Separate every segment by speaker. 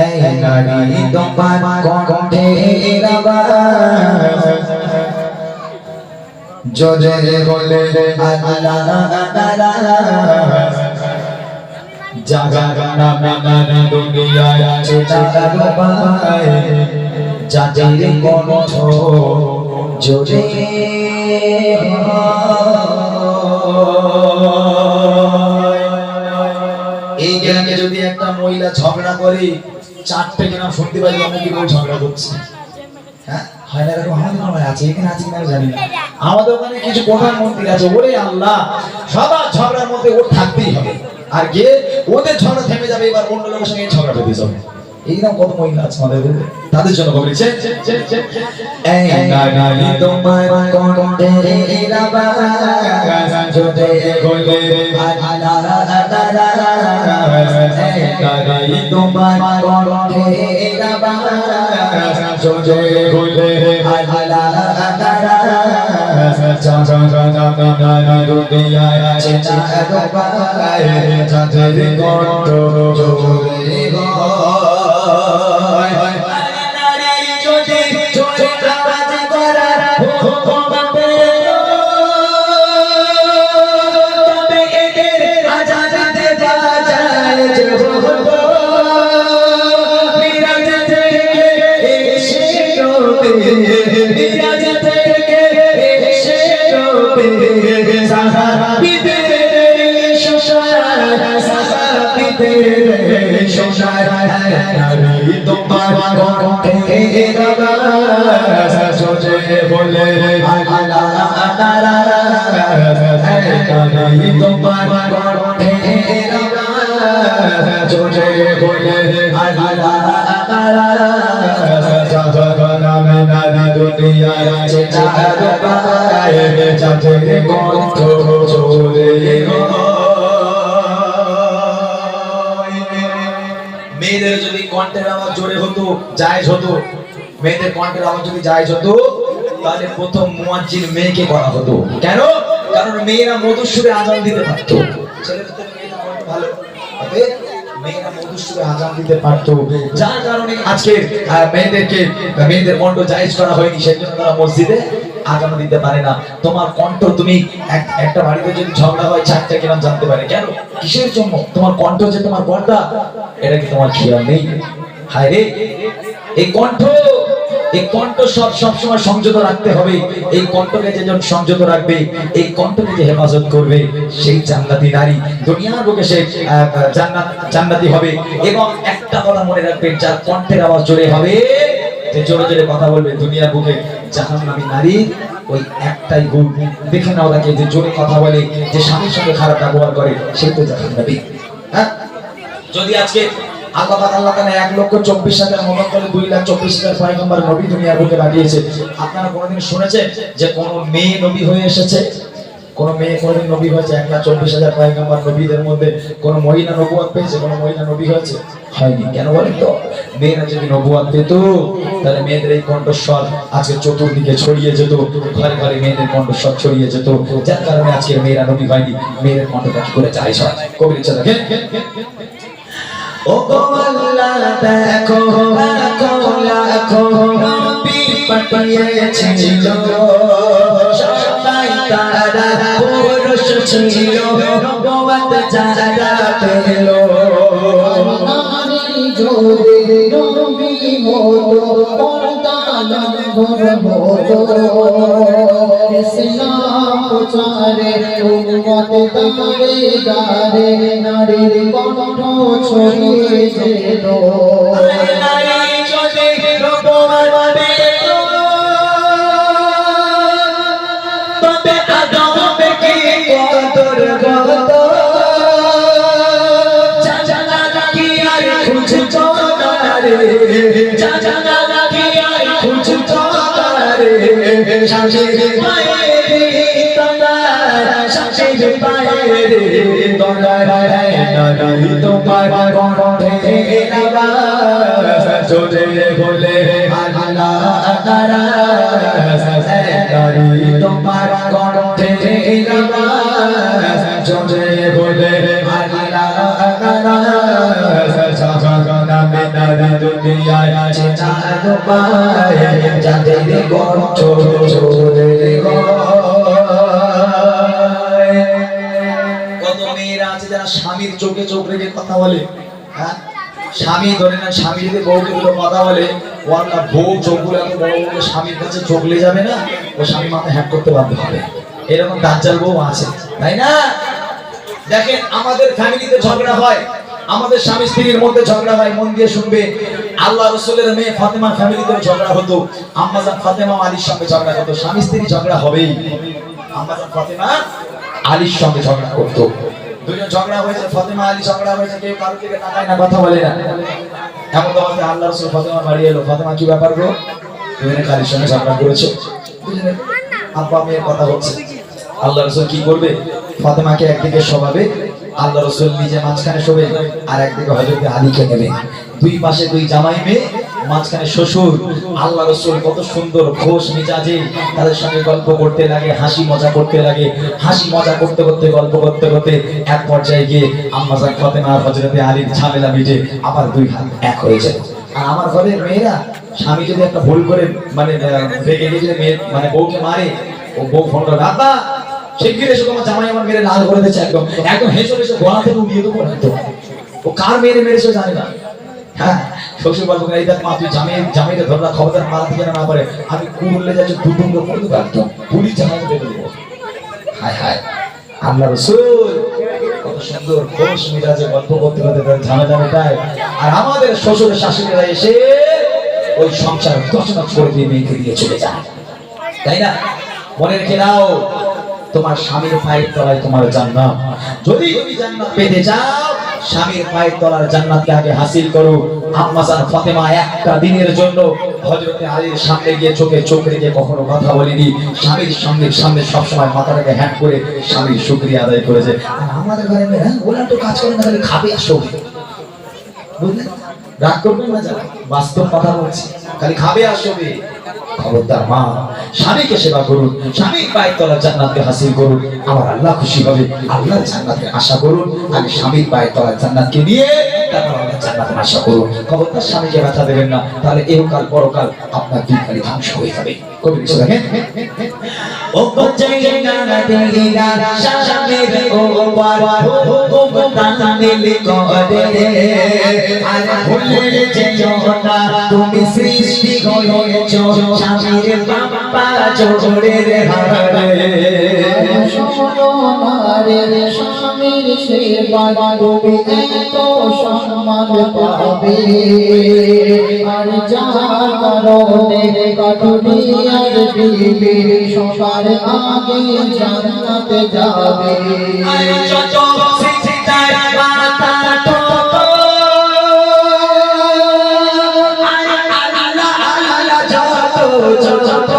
Speaker 1: এই নারী তোমার কণ্ঠের আওয়াজ জোরে বলে আল্লাহ জাগানা নানা দুনিয়ায় চেতার পায় যাদের কণ্ঠ জোরে এই গ্রামে যদি একটা মহিলা ঝগড়া করে চারটে গ্রাম শুনতে পাই আমি কি বল ঝগড়া করছি। হ্যাঁ হয় না এরকম আমাদের মনে আছে এখানে আছে কিনা জানি না। আমাদের ওখানে কিছু প্রধানমন্ত্রী আছে ওরে আল্লাহ সবার ঝগড়ার মধ্যে ওর থাকতেই হবে আর গিয়ে ওদের ঝগড়া থেমে যাবে এবার অন্য লোকের সঙ্গে ঝগড়া পেতে যাবে। এইরকম কত মহিলা আছে আমাদের তাদের জন্য বলেছে এই নারী তোমার কণ্ঠের আওয়াজ জোরে বলে নারী তোমার কণ্ঠের আওয়াজ জোরে বলে মেয়েদের যদি কণ্ঠের আওয়াজ জোরে হতো জায়েজ হতো মেয়েদের কণ্ঠের আওয়াজ যদি জায়েজ হতো তাহলে প্রথম মুয়াজ্জিন মেয়েকে করা হতো। কেন? কারণ মেয়েরা মধুর সুরে আযান দিতে পারতো। ছেলেদের থেকে মেয়েদের কণ্ঠ ভালো হবে মেয়েরা মধুর সুরে আযান দিতে পারতো যার কারণে আজকে মেয়েদের কণ্ঠ জায়েজ করা হয়নি সেজন্য তারা মসজিদে আযান দিতে পারে না। তোমার কণ্ঠ তুমি একটা বাড়িতে যদি ঝগড়া হয় চারটা কিরাম জানতে পারে কেন কিসের জন্য তোমার কণ্ঠ যে তোমার পর্দা এটা কি তোমার খেয়াল নেই? হায় রে এই কণ্ঠ সব সময় সংযত রাখতে হবে। এই কণ্ঠকে যে জন সংযত রাখবে এই কণ্ঠকে যে হেফাজত করবে সেই জান্নাতি নারী দুনিয়ার বুকে সে জান্নাতি হবে। এবং একটা কথা মনে রাখবেন যার কণ্ঠের আওয়াজ জোরে হবে যে জোরে জোরে কথা বলবে দুনিয়ার বুকে জাহান্নামী নারী ওই একটাই গুণ দেখে নাও তাকে যে জোরে কথা বলে যে স্বামীর সঙ্গে খারাপ ব্যবহার করে সেই তো জাহান্নামী। হ্যাঁ যদি আজকে আল্লাহ তাআলা 1,24,000 মত করে 2,24,000 পয়গম্বর নবী দুনিয়ার বুকে পাঠিয়েছে। আপনারা কোনোদিন শুনেছেন যে কোন মেয়ে নবী হয়ে এসেছে? কোন মেয়ে কোনদিন নবী হয়েছে? 1,24,000 পয়গম্বর নবীদের মধ্যে কোন মহিলা নবুয়ত পেয়েছে? কোন মহিলা নবী হয়েছে? হয়নি। কেন বলেন তো? মেয়েরা যদি নবুয়ত পেত তাহলে মেয়েদের এই কণ্ঠস্বর আজকে চতুর্দিকে ছড়িয়ে যেত, ঘরে ঘরে মেয়েদের কণ্ঠস্বর ছড়িয়ে যেত, যার কারণে আজকে মেয়েরা নবী হয়নি। মেয়েদের কণ্ঠটা কি করে জায়েজ হয়? কবির ইচ্ছা দেখেন ও গো আল্লাহ দেখো লাখো নবী পাঠিয়েছিল সবাই তারা পুরুষ ছিল নবুয়ত যারা পেল নারী জোরে নবী হলো পর্দা লঙ্ঘন হলো ইসলাম প্রচারে উম্মত তারে গারে নারীর কণ্ঠ ছড়িয়ে যেত নারী যদি নবুয়ত পেল তবে আদমে কি কদর কত জানা কি আর খুঁজতো না রে জানা কি আর খুঁজতো না রে শাশির পায়ে শাশির পায়ে রে তোমার নারী তোমার কণ্ঠের আওয়াজ জোরে বলে আল্লাহ তাআলা নারী তোমার কণ্ঠের আওয়াজ জোরে বলে আল্লাহ তাআলা নারী দুনিয়ায় আছে চাঁদ পায় যাদের কণ্ঠ জোরে হয়। কত মেয়েরা আছে যারা স্বামীর চোখে চোখ রেখে কথা বলে, হ্যাঁ স্বামী ধরে না, স্বামী যদি বউকে দুটো কথা বলে ও আপনার বউ চোখগুলো এত বড় বড় স্বামীর কাছে চোখলে যাবে না, ও স্বামী মাথা হ্যাক করতে বাধ্য হবে। এরকম দাজ্জাল বউ আছে, তাই না? দেখেন আমাদের ফ্যামিলিতে ঝগড়া হয়, আমাদের স্বামী স্ত্রীর মধ্যে ঝগড়া হয়, মন দিয়ে শুনবে। আল্লাহ রাসূলের মেয়ে ফাতেমার ফ্যামিলিতে ঝগড়া হতো, আম্মা জান ফাতেমা আলীর সঙ্গে ঝগড়া হতো। স্বামী স্ত্রী ঝগড়া হবেই, আম্মা জান ফাতেমা আলীর সঙ্গে ঝগড়া করতো। দুজন ঝগড়া হয়েছে, ফাতেমা আলী ঝগড়া হয়েছে, কেউ কারোর দিকে তাকায় না, কথা বলে না। এমন অবস্থায় আল্লাহ রাসূল ফাতেমা বাড়ি এলো, ফাতেমা কি ব্যাপার গো, দুজনে কালীর সঙ্গে ঝগড়া করেছে, দুজনে আব্বা মেয়ের কথা হচ্ছে। আল্লাহ রাসূল কি করবে, ফাতেমাকে একদিকে শোভাবে, আল্লাহ রাসূল নিজে মাঝখানে শোবে, আর একদিকে হযরত আলীকে নেবে। দুই পাশে দুই জামাই মেয়ে, মাঝখানে শ্বশুর। আল্লাহ রাসূল কত সুন্দর খোশ মিজাজে তাদের সঙ্গে গল্প করতে লাগে, হাসি মজা করতে লাগে। হাসি মজা করতে করতে গল্প করতে করতে এক পর্যায়ে গিয়ে আম্মা জান ফাতেমা আর হযরত আলীর ঝামেলা মিটে আবার দুই হাত এক হয়ে যায়। আর আমার ঘরের মেয়েরা স্বামী যদি একটা ভুল করে মানে রেগে গিয়ে মেয়ে মানে বউকে মারে, ও বউ ফোন করে আব্বা শিগগির এসে তোমার জামাই আমার মেরে লাল করে দিয়েছে, একদম একদম হেসে হেসে গলা থেকে উড়িয়ে দেবো না তো। ও কার মেরে মেরেছে জানে না। হ্যাঁ শ্বশুর বলবো এই দেখ মা তুই জামাইকে ধরে রাখ, খবরদার মারা থেকে না পারে, আমি কুড়লে যাচ্ছে দুটুঙ্গ করে দেবো, একদম পুলিশ জামাই বেঁধে দেবো। হায় হায় আল্লাহ রাসূল কত সুন্দর খোশ মিজাজে গল্প করতে করতে তাদের ঝামেলা মেটায়। আর আমাদের শ্বশুর শাশুড়িরা এসে ওই সংসার তছনছ করে দিয়ে মেয়েকে দিয়ে চলে যায়, তাই না? মনে রেখে দাও তোমার স্বামীর পায়ের তলায় তোমার জান্নাত। যদি তুমি জান্নাত পেতে চাও, স্বামীর পায়ের তলার জান্নাতকে আগে হাসিল করো। আম্মা জান ফাতেমা একটা দিনের জন্য হযরত আলীর সামনে গিয়ে চোখে চোখ রেখে কখনো কথা বলেনি, স্বামীর সামনে সবসময় মাথাটাকে হ্যাট করে স্বামীর শুকরিয়া আদায় করেছে। আর আমাদের ঘরে মেয়ে ওরা তো কাজ করে না, খালি খাবে আর শোবে, বুঝলেন? রাগ করবেন না যারা, বাস্তব কথা বলছি, খালি খাবে আর শোবে। খবরদার মা, স্বামীকে সেবা করুন, স্বামীর পায়ের তলার জান্নাতকে হাসিল করুন, আমার আল্লাহ খুশি হবে। আল্লাহর জান্নাতকে আশা করুন, আগে স্বামীর পায়ের তলার জান্নাতকে নিয়ে তারপর আল্লাহর জান্নাতের আশা করুন। খবরদার স্বামীকে ব্যথা দেবেন না, তাহলে এহকাল পরকাল আপনার দুই খালি ধ্বংস হয়ে যাবে। কবি লিখে দেখেন, ও জান্নাত দিলা স্বামীর ওপর ভুগতানিল করে, আর ভুলে যেও না তুমি সৃষ্টি হয়েছো স্বামীর বাবা জোড়ের হারে। সোনারে স্বামীর সেবা তুমি এত সম্মান পাবে, আর যার কারণে দুনিয়ার বিবি সবার আগে জান্নাতে যাবে। যত সিজদায় মাথা ঠোকো, আল্লাহ আল্লাহ যত যত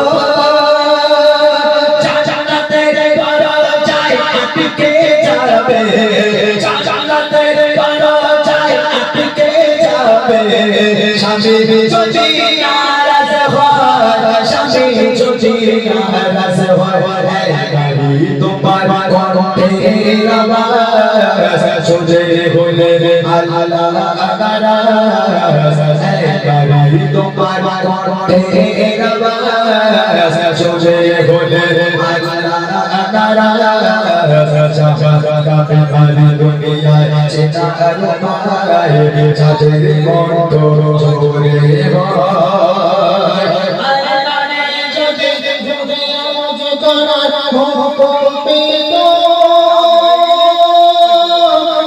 Speaker 1: জান্নাতের দরজায় আটকে যাবে, জান্নাতের দরজায় আটকে যাবে। স্বামী যদি নারাজ হয়, স্বামী যদি নারাজ হয়, তোমার কণ্ঠে আওয়াজ শুনে হইলে আল্লাহ নারাজ, তোমার কণ্ঠে আওয়াজ শুনে হইলে আল্লাহ নারাজ। কাফের দুনিয়ায় চেষ্টা করবায় যাদের কণ্ঠ জোরে হয়, আল্লাহরে যদি যদি আওয়াজ করার ভূমিত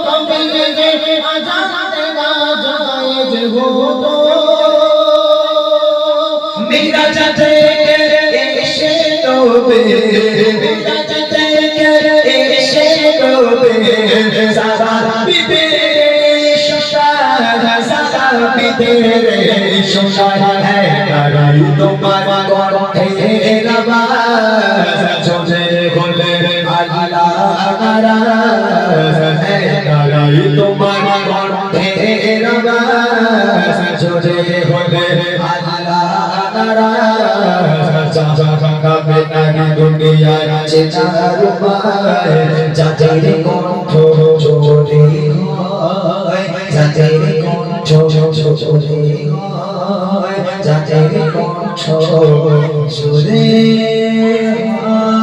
Speaker 1: কবিরে আজান দেওয়া যায় যে হতো, মিরাজ থেকে এসে তবে, মিরাজ থেকে এসে তবে সারা বিদের শোষা, সারা বিদের শোষা হ্যাঁ তারাই তোমার কণ্ঠে আওয়াজ শুনে বলে আল্লাহ নারাজ, হ্যাঁ তারাই তোমার কণ্ঠে আওয়াজ শুনে বলে আল্লাহ নারাজ। কাবে নারী দুনিয়ায় চেনার উপায় যাদের কণ্ঠ জোরে হয়, যাদের কণ্ঠ জোরে হয় যাদের কণ্ঠ জোরে হয়।